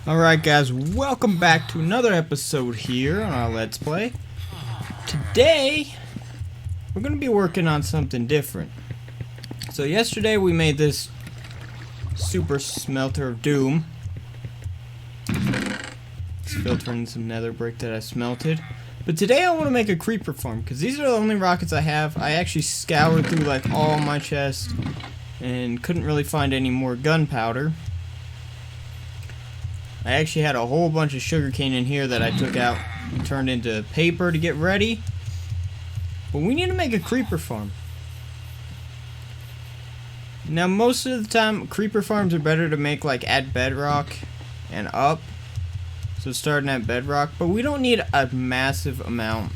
Alright guys, welcome back to another episode here on our Let's Play. Today, we're going to be working on something different. So yesterday we made this super smelter of doom. It's filtering some nether brick that I smelted. But today I want to make a creeper farm, because these are the only rockets I have. I actually scoured through like all my chests and couldn't really find any more gunpowder. I actually had a whole bunch of sugarcane in here that I took out and turned into paper to get ready. But we need to make a creeper farm. Now most of the time creeper farms are better to make like at bedrock and up. So starting at bedrock, but we don't need a massive amount.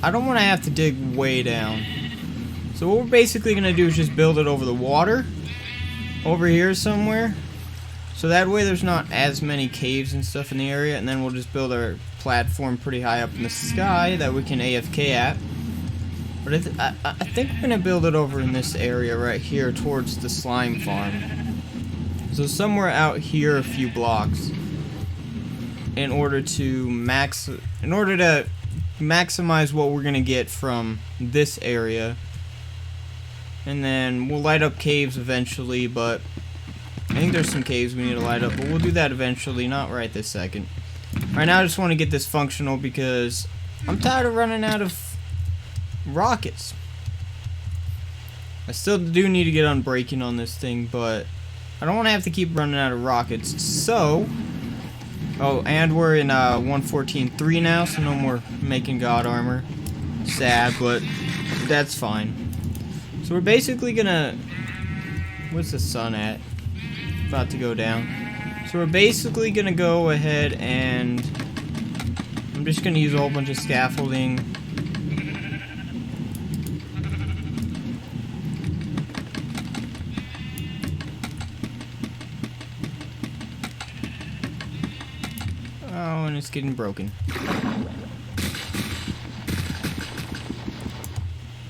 I don't want to have to dig way down. So what we're basically going to do is just build it over the water. Over here somewhere. So that way there's not as many caves and stuff in the area, and then we'll just build our platform pretty high up in the sky that we can AFK at. But I think we're going to build it over in this area right here towards the slime farm. So somewhere out here a few blocks in order to maximize what we're going to get from this area. And then we'll light up caves eventually, but I think there's some caves we need to light up, but we'll do that eventually, not right this second. Right now I just want to get this functional because I'm tired of running out of rockets. I still do need to get unbreaking on this thing, but I don't want to have to keep running out of rockets. So, oh, and we're in 1.14.3 now, so no more making god armor. Sad, but that's fine. So we're basically gonna... What's the sun at? About to go down. So we're basically gonna go ahead and I'm just gonna use a whole bunch of scaffolding. Oh, and it's getting broken.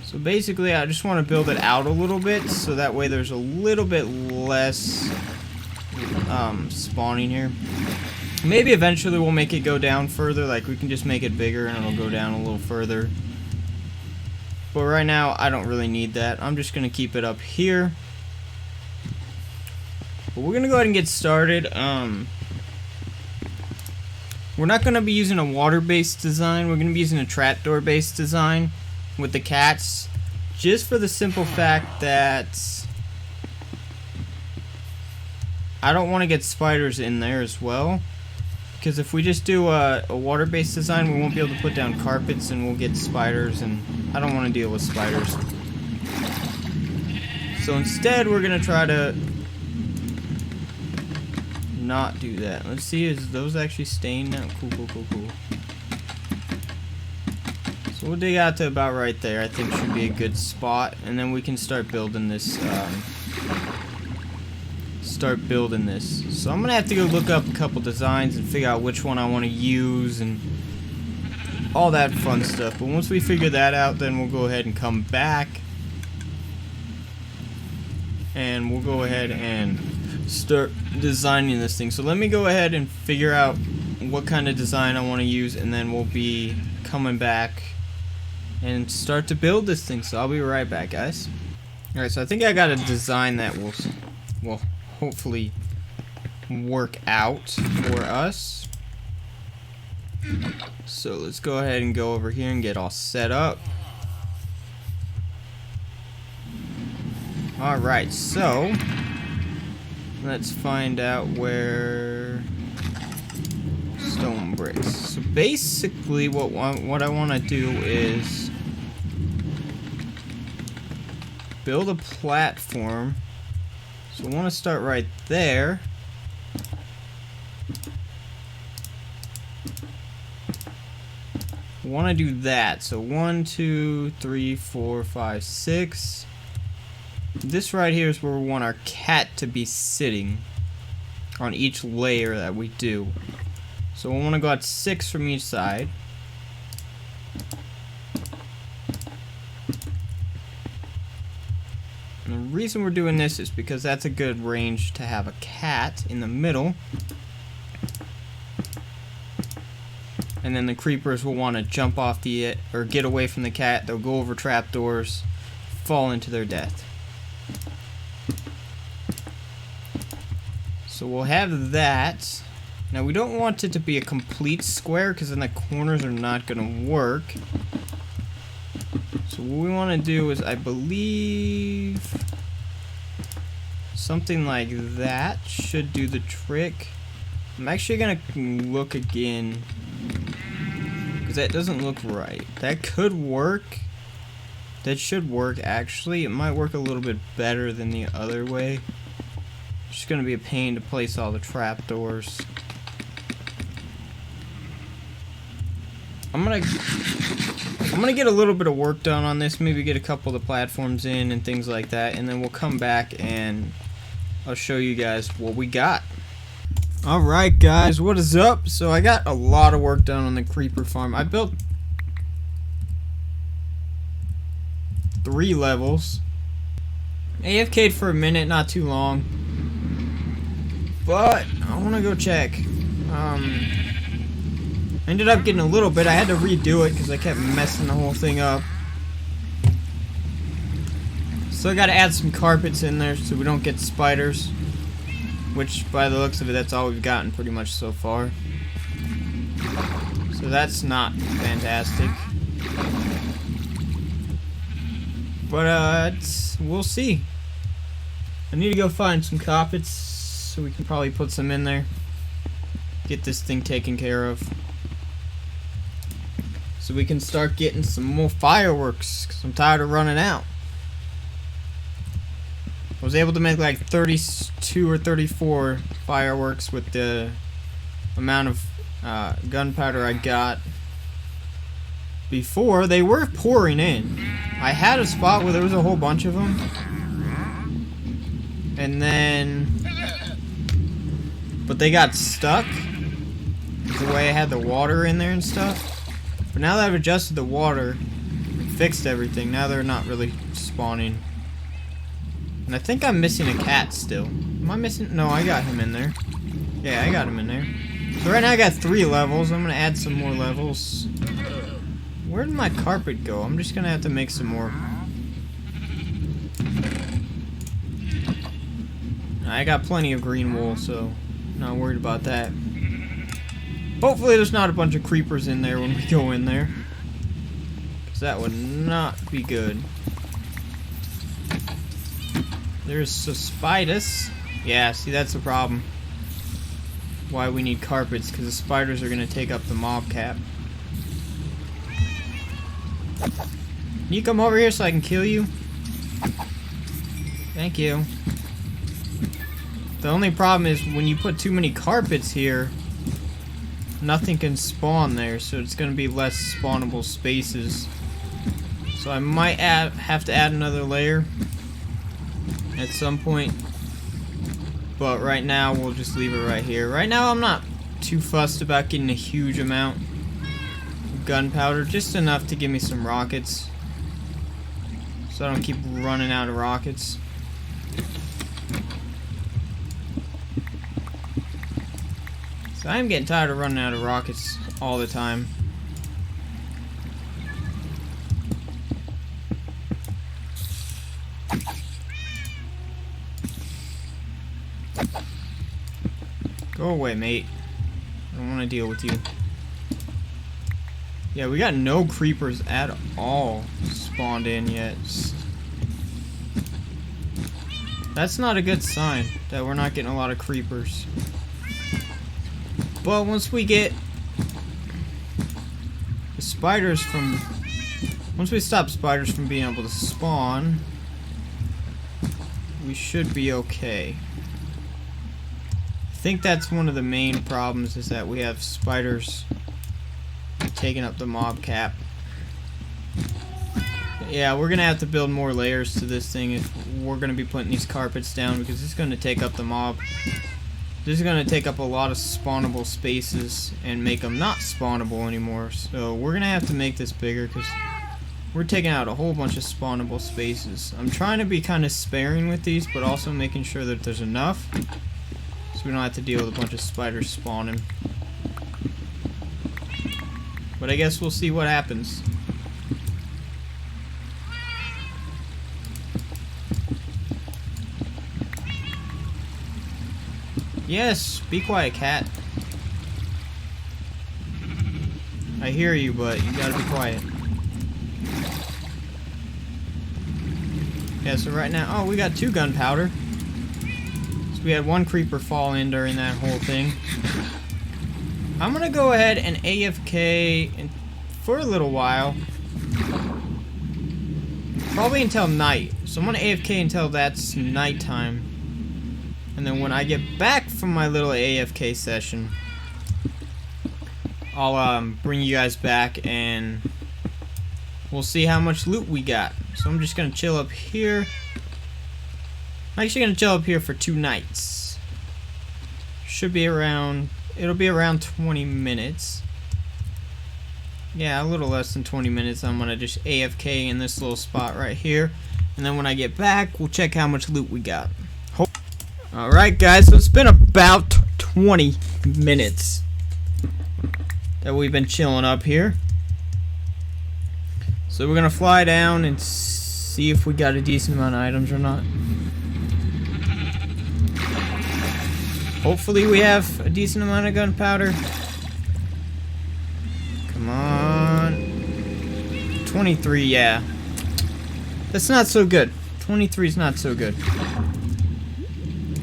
So basically I just want to build it out a little bit so that way there's a little bit less spawning here. Maybe eventually we'll make it go down further, like we can just make it bigger and it'll go down a little further. But right now I don't really need that. I'm just gonna keep it up here. But we're gonna go ahead and get started. We're not gonna be using a water-based design. We're gonna be using a trapdoor-based design with the cats, just for the simple fact that I don't want to get spiders in there as well, because if we just do a water-based design, we won't be able to put down carpets and we'll get spiders, and I don't want to deal with spiders. So instead we're gonna try to not do that. Let's see, is those actually staying now? Cool. So we'll dig out to about right there. I think should be a good spot, and then we can start building this. So I'm gonna have to go look up a couple designs and figure out which one I want to use and all that fun stuff. But once we figure that out, then we'll go ahead and come back, and we'll go ahead and start designing this thing. So let me go ahead and figure out what kind of design I want to use, and then we'll be coming back and start to build this thing. So I'll be right back, guys. Alright, so I think I got a design that will hopefully work out for us. So let's go ahead and go over here and get all set up. Alright, so let's find out where stone bricks. So basically what I want to do is build a platform. So I want to start right there. I want to do that. So 1, 2, 3, 4, 5, 6. This right here is where we want our cat to be sitting on each layer that we do. So we want to go at 6 from each side. And the reason we're doing this is because that's a good range to have a cat in the middle. And then the creepers will want to jump off or get away from the cat. They'll go over trapdoors, fall into their death. So we'll have that. Now we don't want it to be a complete square because then the corners are not going to work. So what we want to do is, I believe, something like that should do the trick. I'm actually going to look again because that doesn't look right. That could work. That should work actually. It might work a little bit better than the other way. It's just going to be a pain to place all the trapdoors. I'm gonna get a little bit of work done on this, maybe get a couple of the platforms in and things like that, and then we'll come back and I'll show you guys what we got. Alright guys, what is up? So I got a lot of work done on the creeper farm. I built 3 levels. AFK'd for a minute, not too long. But I wanna go check. I ended up getting a little bit. I had to redo it because I kept messing the whole thing up. Still got to add some carpets in there so we don't get spiders. Which, by the looks of it, that's all we've gotten pretty much so far. So that's not fantastic. But, we'll see. I need to go find some carpets so we can probably put some in there. Get this thing taken care of. So we can start getting some more fireworks, because I'm tired of running out. I was able to make like 32 or 34 fireworks with the amount of gunpowder I got. Before, they were pouring in. I had a spot where there was a whole bunch of them. And then... but they got stuck. The way I had the water in there and stuff. But now that I've adjusted the water, fixed everything, now they're not really spawning. And I think I'm missing a cat still. Am I missing? No, I got him in there. Yeah, I got him in there. So right now I got 3 levels. I'm going to add some more levels. Where did my carpet go? I'm just going to have to make some more. I got plenty of green wool, so not worried about that. Hopefully there's not a bunch of creepers in there when we go in there. Because that would not be good. There's spiders. Yeah, see that's the problem. Why we need carpets, because the spiders are going to take up the mob cap. Can you come over here so I can kill you? Thank you. The only problem is when you put too many carpets here, nothing can spawn there, so it's going to be less spawnable spaces. So I might have to add another layer at some point. But right now, we'll just leave it right here. Right now, I'm not too fussed about getting a huge amount of gunpowder. Just enough to give me some rockets. So I don't keep running out of rockets. I'm getting tired of running out of rockets all the time. Go away, mate. I don't want to deal with you. Yeah, we got no creepers at all spawned in yet. That's not a good sign that we're not getting a lot of creepers. Well, once we get the spiders from... once we stop spiders from being able to spawn, we should be okay. I think that's one of the main problems, is that we have spiders taking up the mob cap. But yeah, we're going to have to build more layers to this thing if we're going to be putting these carpets down, because it's going to take up the mob. This is going to take up a lot of spawnable spaces and make them not spawnable anymore. So we're going to have to make this bigger, because we're taking out a whole bunch of spawnable spaces. I'm trying to be kind of sparing with these, but also making sure that there's enough, so we don't have to deal with a bunch of spiders spawning. But I guess we'll see what happens. Yes, be quiet, cat. I hear you, but you gotta be quiet. Yeah, so right now, oh, we got 2 gunpowder. So we had 1 creeper fall in during that whole thing. I'm gonna go ahead and AFK for a little while. Probably until night. So I'm gonna AFK until that's nighttime. And then when I get back from my little AFK session, I'll bring you guys back and we'll see how much loot we got. So I'm just gonna chill up here. I'm actually gonna chill up here for 2 nights. Should be around, it'll be around 20 minutes. Yeah, a little less than 20 minutes. I'm gonna just AFK in this little spot right here. And then when I get back, we'll check how much loot we got. Alright guys, so it's been about 20 minutes that we've been chilling up here. So we're gonna fly down and see if we got a decent amount of items or not. Hopefully we have a decent amount of gunpowder. Come on. 23, yeah. That's not so good. 23 is not so good.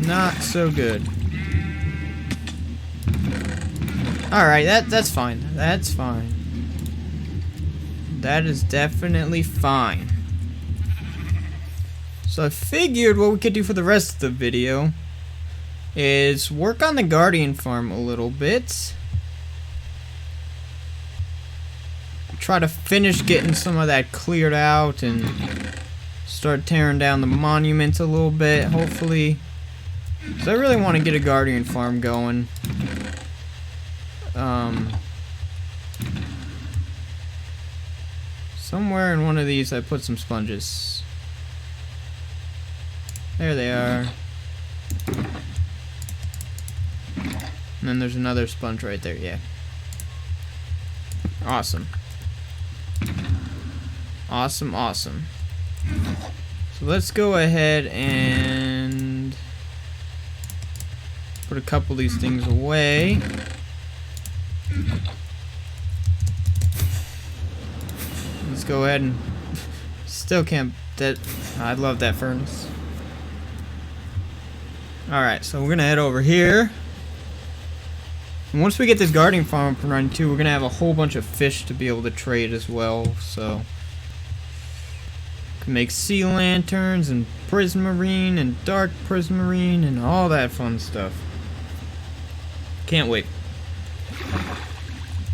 Not so good. Alright, that's fine. That's fine. That is definitely fine. So I figured what we could do for the rest of the video is work on the Guardian farm a little bit. Try to finish getting some of that cleared out and start tearing down the monuments a little bit, hopefully. So I really want to get a Guardian farm going. Somewhere in one of these I put some sponges. There they are. And then there's another sponge right there, yeah. Awesome. Awesome, awesome. So let's go ahead and put a couple of these things away. Let's go ahead and still can't. I love that furnace. Alright, so we're gonna head over here. And once we get this Guardian farm up and running too, we're gonna have a whole bunch of fish to be able to trade as well. So can make sea lanterns and prismarine and dark prismarine and all that fun stuff. Can't wait.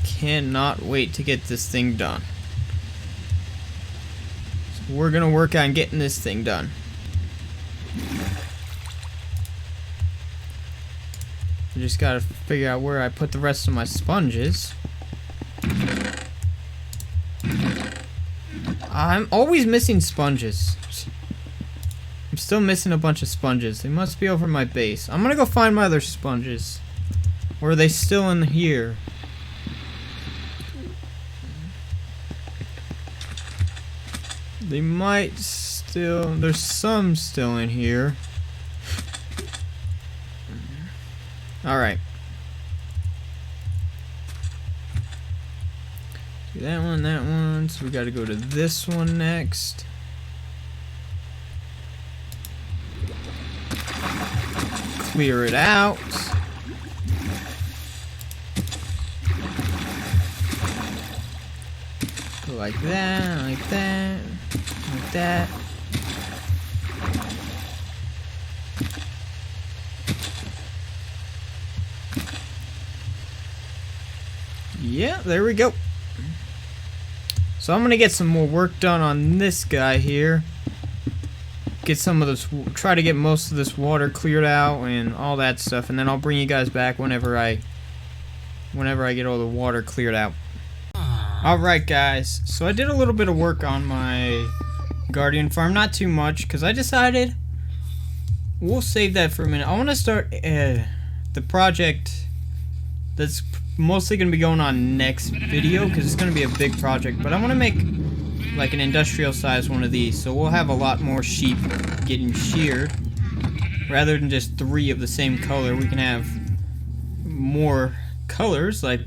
Cannot wait to get this thing done. So we're gonna work on getting this thing done. I just gotta figure out where I put the rest of my sponges. I'm always missing sponges. I'm still missing a bunch of sponges. They must be over my base. I'm gonna go find my other sponges. Or are they still in here? They might still... There's some still in here. Alright. Do that one, that one. So we gotta go to this one next. Clear it out. Go like that, like that, like that. Yeah, there we go. So I'm gonna get some more work done on this guy here. Get some of this, try to get most of this water cleared out and all that stuff, and then I'll bring you guys back whenever I get all the water cleared out. Alright guys, so I did a little bit of work on my Guardian farm, not too much, because I decided we'll save that for a minute. I want to start the project that's mostly going to be going on next video, because it's going to be a big project, but I want to make like an industrial size one of these, so we'll have a lot more sheep getting sheared. Rather than just 3 of the same color, we can have more colors, like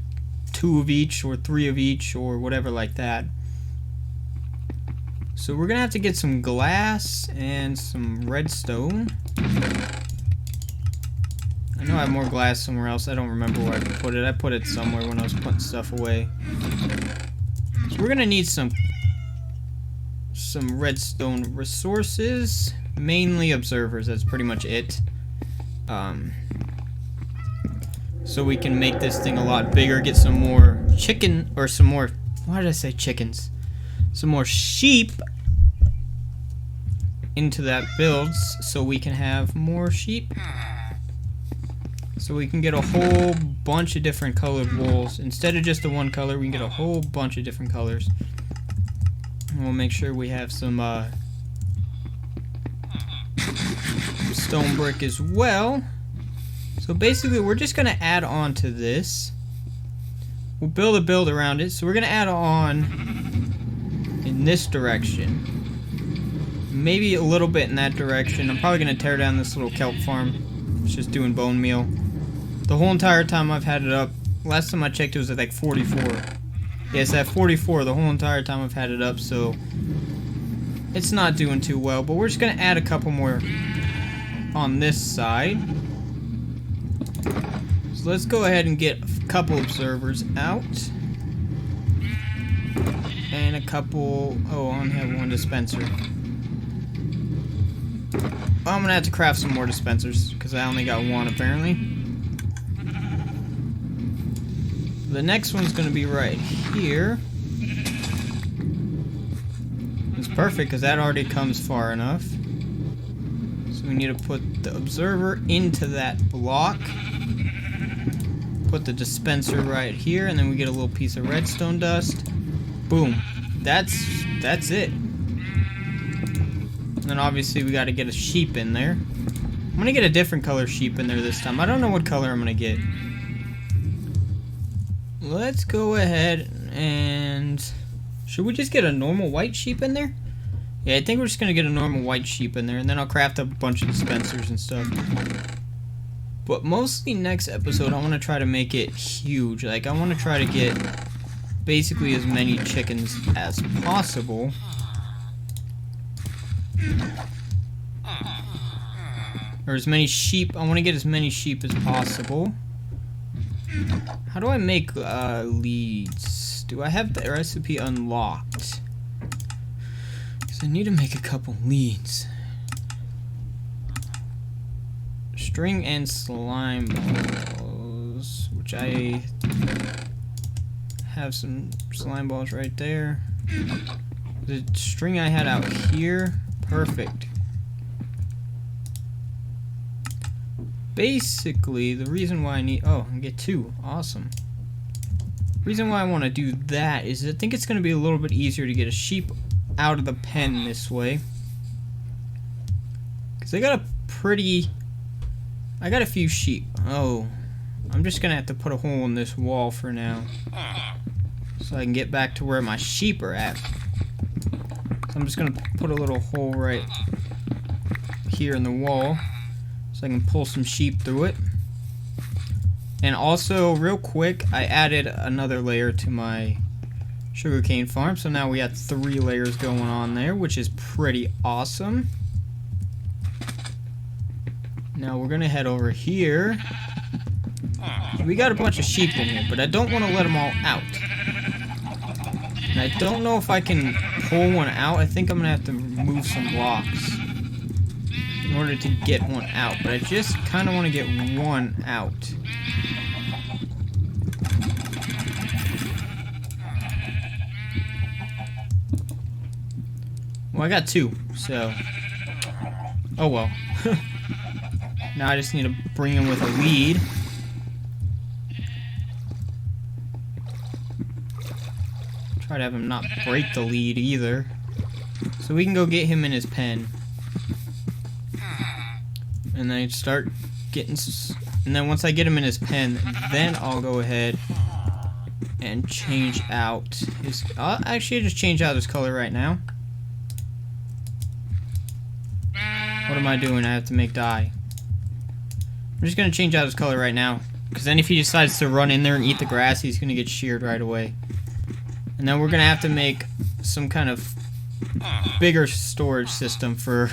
2 of each or 3 of each or whatever like that. So we're gonna have to get some glass and some redstone. I know I have more glass somewhere else. I don't remember where I put it. I put it somewhere when I was putting stuff away. So we're gonna need some redstone resources, mainly observers. That's pretty much it. So we can make this thing a lot bigger, get some more chicken, or some more, why did I say chickens? Some more sheep into that builds, so we can have more sheep. So we can get a whole bunch of different colored wools. Instead of just the one color, we can get a whole bunch of different colors. And we'll make sure we have some stone brick as well. So basically we're just going to add on to this. We'll build a build around it. So we're going to add on in this direction. Maybe a little bit in that direction. I'm probably going to tear down this little kelp farm. It's just doing bone meal. The whole entire time I've had it up, last time I checked it was at like 44. Yes, at 44 the whole entire time I've had it up, so it's not doing too well. But we're just going to add a couple more on this side. So let's go ahead and get a couple observers out. And a couple... oh, I only have one dispenser. Well, I'm gonna have to craft some more dispensers, because I only got one apparently. The next one's gonna be right here. It's perfect, because that already comes far enough. So we need to put the observer into that block. Put the dispenser right here, and then we get a little piece of redstone dust. Boom. That's it. And then obviously we got to get a sheep in there. I'm gonna get a different color sheep in there this time. I don't know what color I'm gonna get. Let's go ahead and... should we just get a normal white sheep in there? Yeah, I think we're just gonna get a normal white sheep in there, and then I'll craft up a bunch of dispensers and stuff. But mostly next episode, I want to try to make it huge. Like, I want to try to get basically as many chickens as possible. Or as many sheep. I want to get as many sheep as possible. How do I make leads? Do I have the recipe unlocked? Because I need to make a couple leads. String and slime balls, which I have some slime balls right there. The string I had out here, perfect. Basically, the reason why I need, oh, I get 2, awesome. The reason why I want to do that is I think it's going to be a little bit easier to get a sheep out of the pen this way. Because I got a few sheep. Oh, I'm just gonna have to put a hole in this wall for now, so I can get back to where my sheep are at. So I'm just gonna put a little hole right here in the wall, so I can pull some sheep through it. And also, real quick, I added another layer to my sugarcane farm, so now we got 3 layers going on there, which is pretty awesome. Now we're gonna head over here. We got a bunch of sheep in here, but I don't want to let them all out. And I don't know if I can pull one out. I think I'm gonna have to move some blocks in order to get one out. But I just kind of want to get one out. Well, I got 2, so... oh well. Now I just need to bring him with a lead. Try to have him not break the lead either. So we can go get him in his pen. And then start getting... And then once I get him in his pen, then I'll go ahead and change out his... I'll actually just change out his color right now. What am I doing? I have to make dye. I'm just going to change out his color right now. Because then if he decides to run in there and eat the grass, he's going to get sheared right away. And then we're going to have to make some kind of bigger storage system for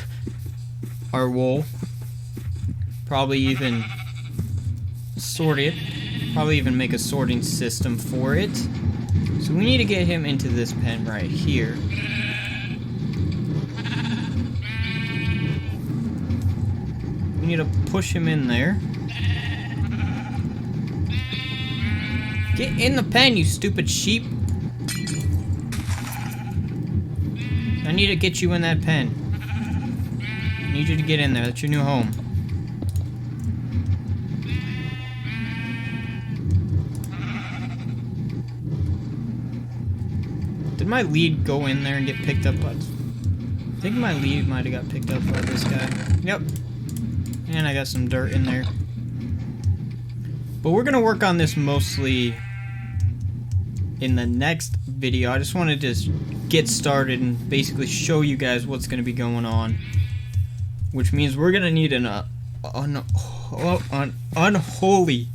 our wool. Probably even sort it. Probably even make a sorting system for it. So we need to get him into this pen right here. We need to push him in there. Get in the pen, you stupid sheep. I need to get you in that pen. I need you to get in there. That's your new home. Did my lead go in there and get picked up by... I think my lead might have got picked up by this guy. Yep. And I got some dirt in there. But we're going to work on this mostly in the next video. I just wanted to just get started and basically show you guys what's going to be going on. Which means we're going to need an unholy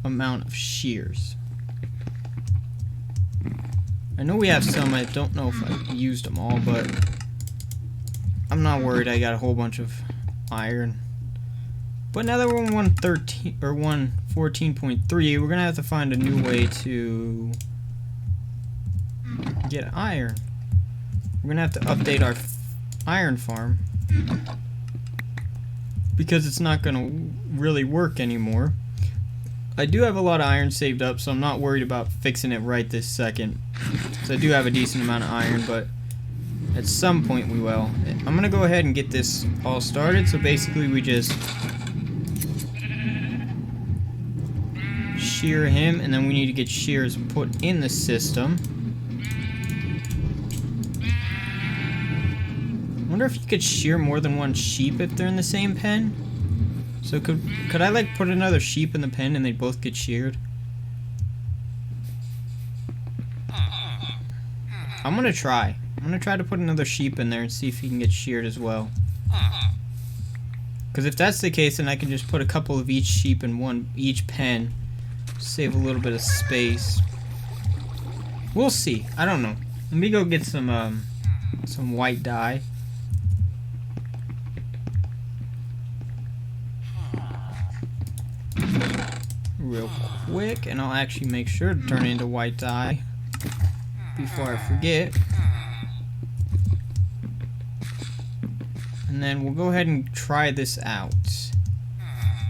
amount of shears. I know we have some. I don't know if I used them all, but I'm not worried. I got a whole bunch of iron. But now that we're on 113 or 114.3, we're gonna have to find a new way to get iron. We're gonna have to update our iron farm because it's not gonna really work anymore. I do have a lot of iron saved up, so I'm not worried about fixing it right this second. So I do have a decent amount of iron, but at some point we will. I'm gonna go ahead and get this all started. So basically we just shear him, and then we need to get shears put in the system. I wonder if you could shear more than one sheep if they're in the same pen. So could I like put another sheep in the pen and they both get sheared? I'm gonna try. I'm gonna try to put another sheep in there and see if he can get sheared as well. Because if that's the case, then I can just put a couple of each sheep in each pen. Save a little bit of space. We'll see. I don't know. Let me go get some white dye. Real quick, and I'll actually make sure to turn it into white dye before I forget. And then we'll go ahead and try this out.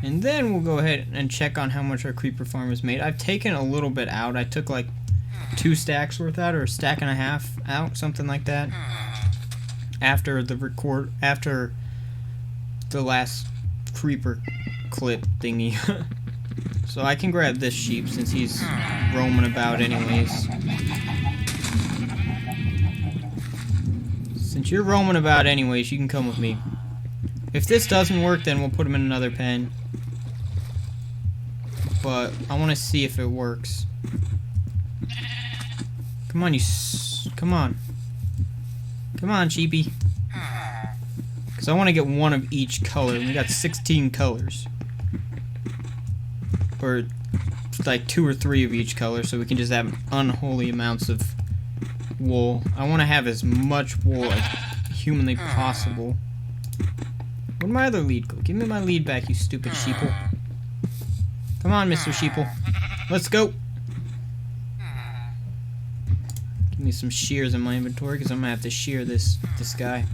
And then we'll go ahead and check on how much our creeper farm has made. I've taken a little bit out. I took like 2 stacks worth out, or a stack and a half out, something like that. After the last creeper clip thingy. So I can grab this sheep since he's roaming about anyways. Since you're roaming about anyways, you can come with me. If this doesn't work, then we'll put him in another pen. But I want to see if it works. Come on, come on. Come on, sheepy. Because I want to get one of each color. We got 16 colors. Or like 2 or 3 of each color, so we can just have unholy amounts of wool. I want to have as much wool as humanly possible. Where'd my other lead go? Give me my lead back, you stupid sheeple. Come on, Mr. Sheeple. Let's go. Give me some shears in my inventory, because I'm gonna have to shear this guy.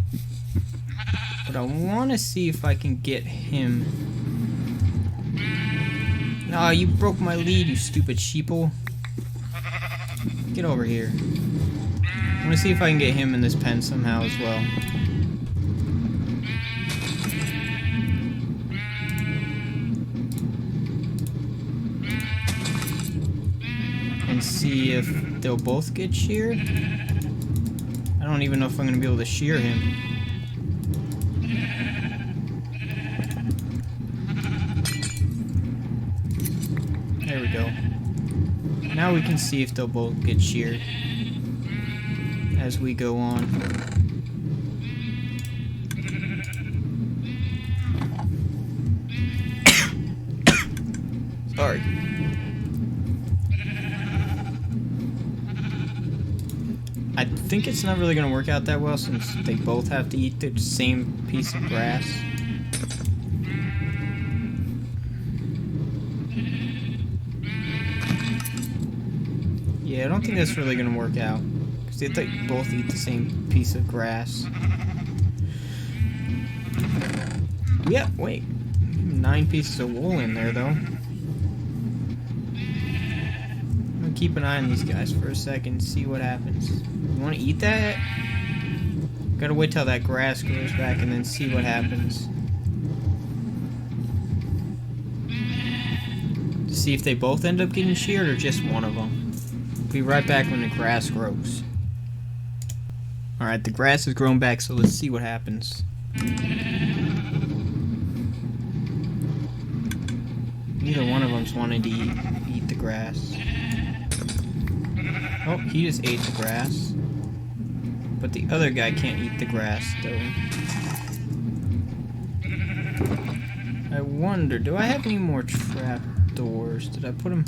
But I want to see if I can get him. No, you broke my lead, you stupid sheeple. Get over here. I want to see if I can get him in this pen somehow as well. And see if they'll both get sheared. I don't even know if I'm gonna be able to shear him. There we go. Now we can see if they'll both get sheared as we go on. Sorry. I think it's not really going to work out that well since they both have to eat the same piece of grass. Yeah, I don't think that's really going to work out because they both eat the same piece of grass. Yeah, wait. 9 pieces of wool in there though. I'm gonna keep an eye on these guys for a second, see what happens. You wanna eat that? Gotta wait till that grass grows back and then see what happens. To see if they both end up getting sheared or just one of them. Be right back when the grass grows. Alright, the grass has grown back, so let's see what happens. Neither one of them's wanting to eat the grass. Oh, he just ate the grass. But the other guy can't eat the grass, though. I wonder, do I have any more trap doors? Did I put them?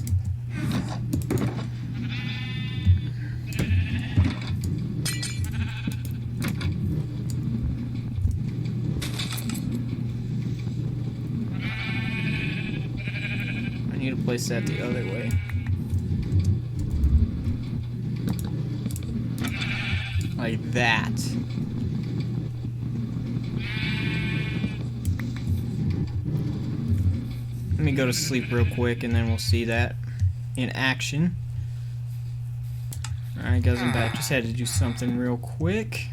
I need to place that the other way. Like that. Let me go to sleep real quick and then we'll see that in action. Alright guys, I'm back. Just had to do something real quick.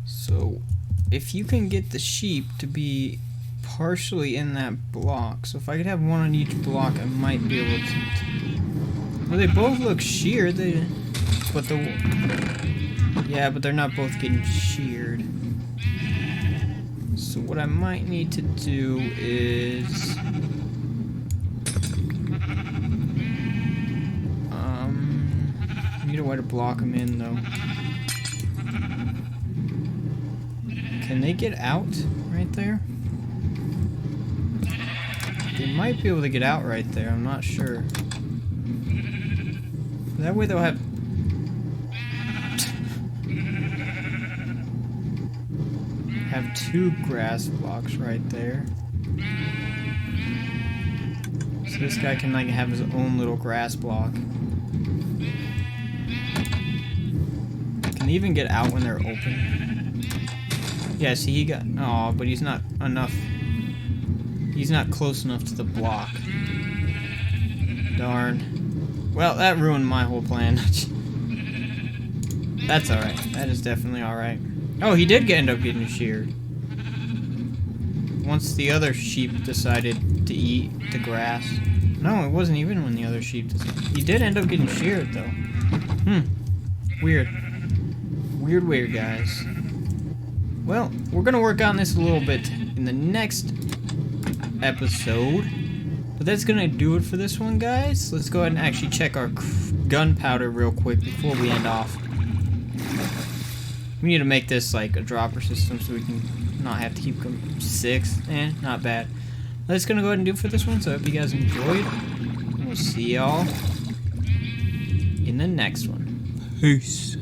So, if you can get the sheep to be partially in that block, so if I could have one on each block, I might be able to. Well, they both look sheared. But they're not both getting sheared. So what I might need to do is, I need a way to block them in though. Can they get out right there? They might be able to get out right there, I'm not sure. That way they'll have... two grass blocks right there. So this guy can like have his own little grass block. Can they even get out when they're open? Yeah, see he got... Oh, but he's not enough. He's not close enough to the block. Darn. Well, that ruined my whole plan. That's alright. That is definitely alright. Oh, he did end up getting sheared. Once the other sheep decided to eat the grass. No, it wasn't even when the other sheep decided. He did end up getting sheared, though. Weird. Weird, guys. Well, we're gonna work on this a little bit in the next episode. But that's gonna do it for this one, guys. Let's go ahead and actually check our gunpowder real quick before we end off. We need to make this like a dropper system so we can not have to keep them 6. Not bad. That's gonna go ahead and do it for this one. So I hope you guys enjoyed. And we'll see y'all in the next one. Peace.